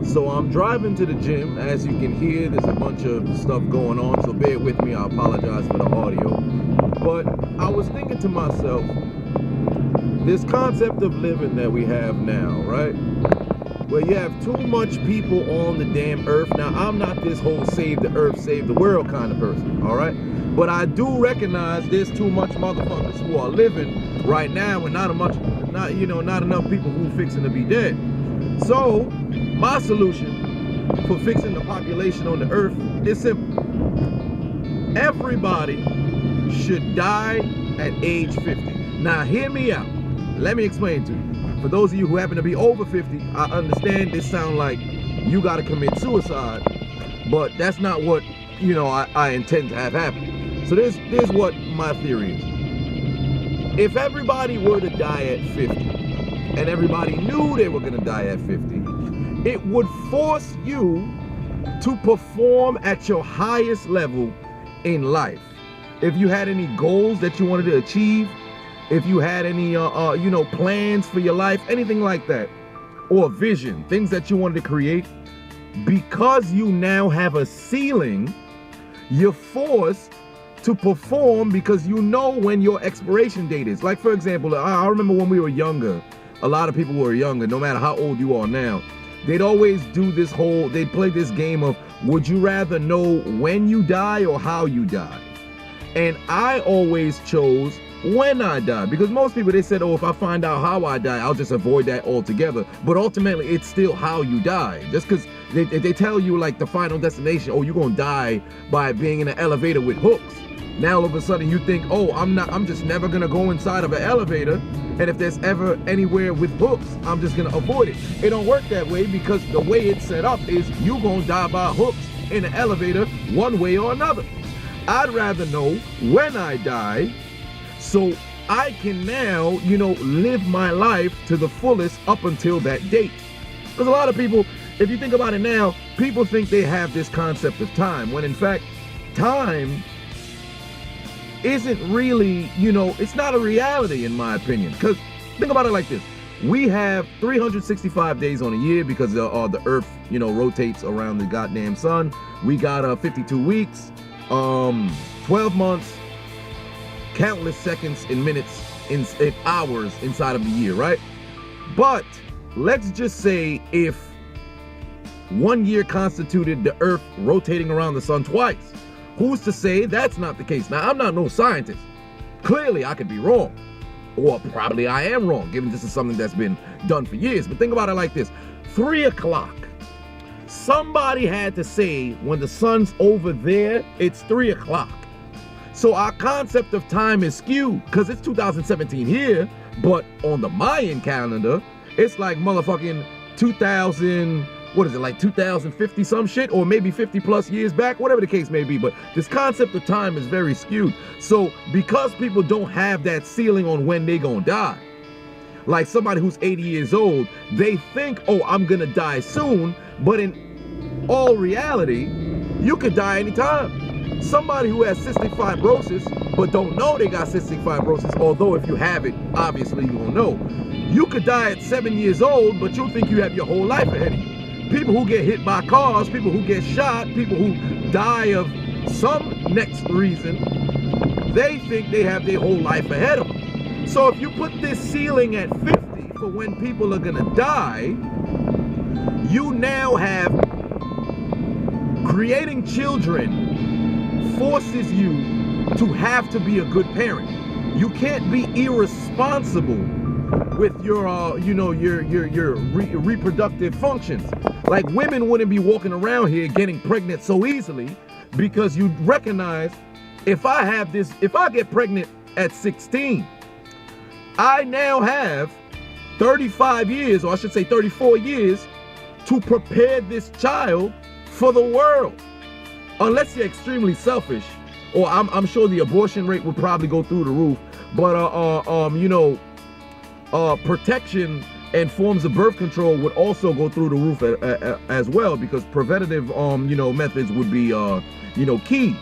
So I'm driving to the gym. As you can hear, there's a bunch of stuff going on, so bear with me. I apologize for the audio. But I was thinking to myself, this concept of living that we have now, right? Where you have too much people on the damn earth. Now, I'm not this whole save the earth, save the world kind of person, all right? But I do recognize there's too much motherfuckers who are living right now and not enough people who fixing to be dead. So, my solution for fixing the population on the earth is simple. Everybody should die at age 50. Now, hear me out. Let me explain to you. For those of you who happen to be over 50, I understand this sound like you got to commit suicide, but that's not what, I intend to have happen. So there's what my theory is. If everybody were to die at 50, and everybody knew they were going to die at 50, it would force you to perform at your highest level in life. If you had any goals that you wanted to achieve, if you had any, plans for your life, anything like that, or vision, things that you wanted to create, because you now have a ceiling, you're forced to perform because you know when your expiration date is. Like, for example, I remember when we were younger, a lot of people were younger, no matter how old you are now, they'd always do they'd play this game of, would you rather know when you die or how you die? And I always chose when I die, because most people, they said, oh, if I find out how I die, I'll just avoid that altogether. But ultimately, it's still how you die. Just because they tell you like the final destination, oh, you're gonna die by being in an elevator with hooks. Now all of a sudden you think, oh, I'm just never gonna go inside of an elevator, and if there's ever anywhere with hooks, I'm just gonna avoid it. It don't work that way, because the way it's set up is you gonna die by hooks in an elevator one way or another. I'd rather know when I die, so I can now, live my life to the fullest up until that date. Because a lot of people, if you think about it now, people think they have this concept of time, when in fact, time isn't really, it's not a reality in my opinion. Because think about it like this. We have 365 days on a year because the earth, rotates around the goddamn sun. We got 52 weeks, 12 months, countless seconds and minutes in hours inside of the year, right? But let's just say if 1 year constituted the earth rotating around the sun twice, who's to say that's not the case? Now, I'm not no scientist. Clearly, I could be wrong. Or probably I am wrong, given this is something that's been done for years. But think about it like this. 3 o'clock. Somebody had to say when the sun's over there, it's 3 o'clock. So our concept of time is skewed, because it's 2017 here, but on the Mayan calendar, it's like motherfucking 2050 some shit, or maybe 50 plus years back, whatever the case may be. But this concept of time is very skewed. So because people don't have that ceiling on when they gonna die, like somebody who's 80 years old, they think, oh, I'm gonna die soon, but in all reality, you could die anytime. Somebody who has cystic fibrosis but don't know they got cystic fibrosis, although if you have it, obviously you won't know, you could die at 7 years old, but you'll think you have your whole life ahead of you. People who get hit by cars, people who get shot, people who die of some next reason, they think they have their whole life ahead of them. So if you put this ceiling at 50 for when people are gonna die, you now have creating children forces you to have to be a good parent. You can't be irresponsible with your reproductive functions. Like, women wouldn't be walking around here getting pregnant so easily, because you recognize, if I get pregnant at 16, I now have 35 years, or I should say 34 years, to prepare this child for the world. Unless you're extremely selfish, or I'm sure the abortion rate would probably go through the roof, but protection and forms of birth control would also go through the roof as well, because preventative methods would be key.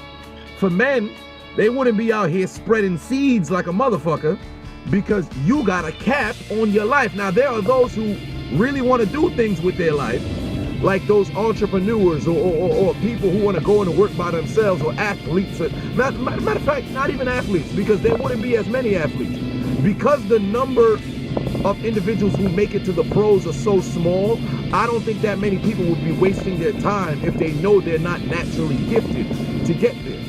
For men, they wouldn't be out here spreading seeds like a motherfucker, because you got a cap on your life. Now, there are those who really want to do things with their life, like those entrepreneurs or people who want to go into work by themselves, or athletes. Matter of fact, not even athletes, because there wouldn't be as many athletes. Because the number of individuals who make it to the pros are so small, I don't think that many people would be wasting their time if they know they're not naturally gifted to get there.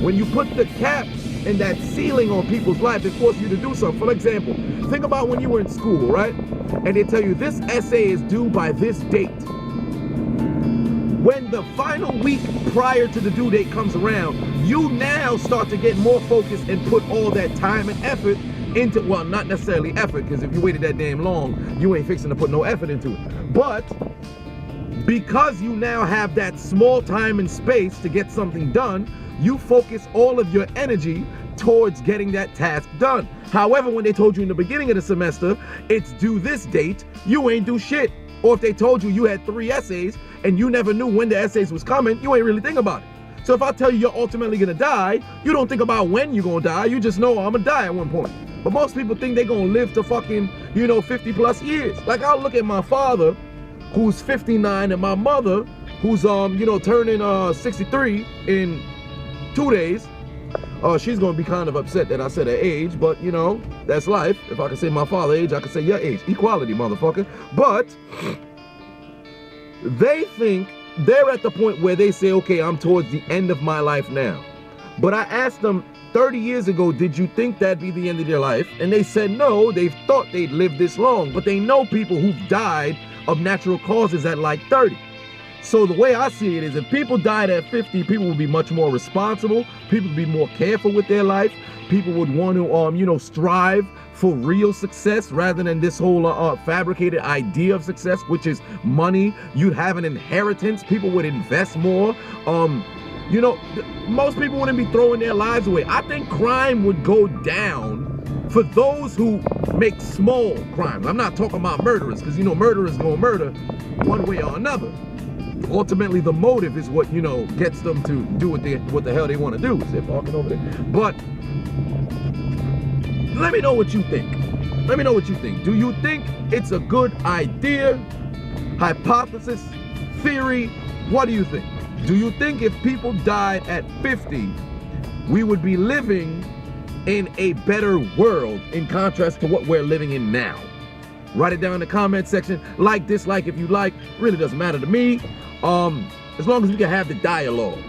When you put the cap and that ceiling on people's life, it forces you to do something. For example, think about when you were in school, right? And they tell you this essay is due by this date. When the final week prior to the due date comes around, you now start to get more focused and put all that time and effort into, well, not necessarily effort, because if you waited that damn long, you ain't fixing to put no effort into it. But because you now have that small time and space to get something done, you focus all of your energy towards getting that task done. However, when they told you in the beginning of the semester, it's due this date, you ain't do shit. Or if they told you you had 3 essays and you never knew when the essays was coming, you ain't really think about it. So if I tell you you're ultimately gonna die, you don't think about when you're gonna die, you just know, I'm gonna die at one point. But most people think they're gonna live to fucking, 50 plus years. Like, I'll look at my father, who's 59, and my mother, who's turning 63 in 2 days. She's gonna be kind of upset that I said her age, but that's life. If I can say my father's age, I can say your age. Equality, motherfucker. But they think they're at the point where they say, okay, I'm towards the end of my life now. But I asked them 30 years ago, did you think that'd be the end of their life? And they said no, they thought they'd live this long, but they know people who've died of natural causes at like 30. So the way I see it is, if people died at 50, people would be much more responsible. People would be more careful with their life. People would want to, strive for real success rather than this whole fabricated idea of success, which is money. You'd have an inheritance. People would invest more. Most people wouldn't be throwing their lives away. I think crime would go down for those who make small crimes. I'm not talking about murderers, because murderers gonna murder one way or another. Ultimately, the motive is what gets them to do what the hell they want to do. They're parking over there. But let me know what you think. Let me know what you think. Do you think it's a good idea? Hypothesis? Theory? What do you think? Do you think if people died at 50, we would be living in a better world in contrast to what we're living in now? Write it down in the comment section. Like, dislike if you like. Really doesn't matter to me. As long as we can have the dialogue.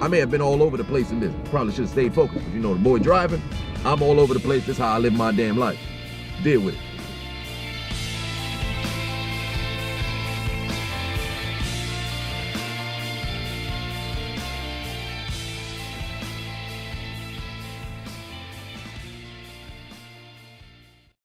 I may have been all over the place in this. Probably should have stayed focused. The boy driving, I'm all over the place. This is how I live my damn life. Deal with it.